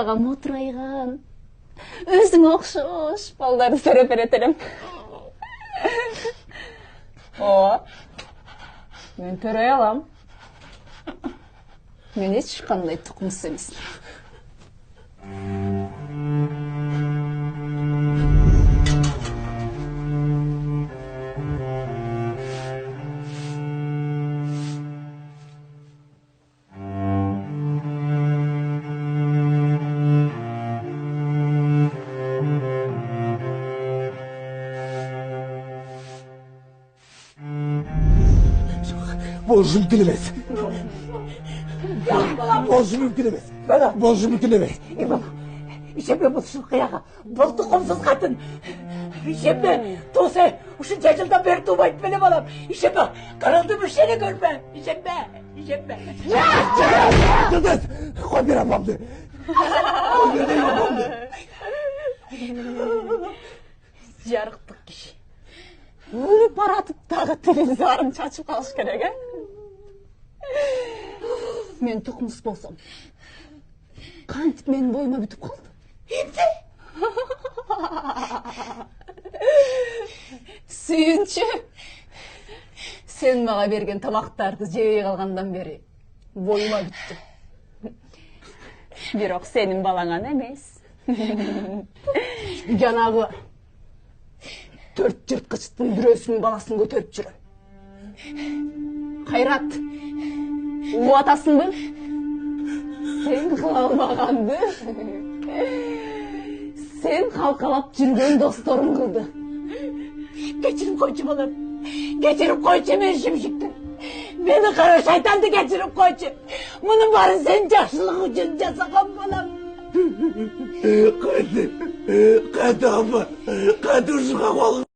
Мотырайған, өзің оқшош, балдарды сөреп беретелем. Мен төрей алам. Мен ешқандай тұқымсыз емеспін. Болушу мүмкін емес. Болушу мүмкін емес. Болушу мүмкін емес. Ишембе бұл шылқияға, бұл тұқымсыз қатын. Ишембе, тосы, ұшынша жылдан бері тумайды біле балам. Ишембе, қаралды мүшені көрме. Ишембе. Дұдыз, қой бер апамды. Қой бер апамды. Жарықтық кеші. Өліп баратып тағы телевизорын чачып қалыш керек, Мен тұқымсыз болсам, қантып менің бойыма бүтіп қалды. Емді? Сүйінші, сен маға берген тамақтарды жей қалғандан бері бойыма бүтті. Бирок сенің балаңан емес. Жанағы 4 жыртқыштың бүрөсінің баласын көтеріп жүрем. Қайрат, уатасың бұл? Сен қыла алмағанды. Сен қалқалап жүрген досторың қылды. Кешірім қойшы балам. Кешірім қойшы мен шымшықты. Мені қара шайтанды кешірім қойшы. Мұның барын сен жақсылық үшін жасаған балам. Қайты апа, қайты ұшыға қолым.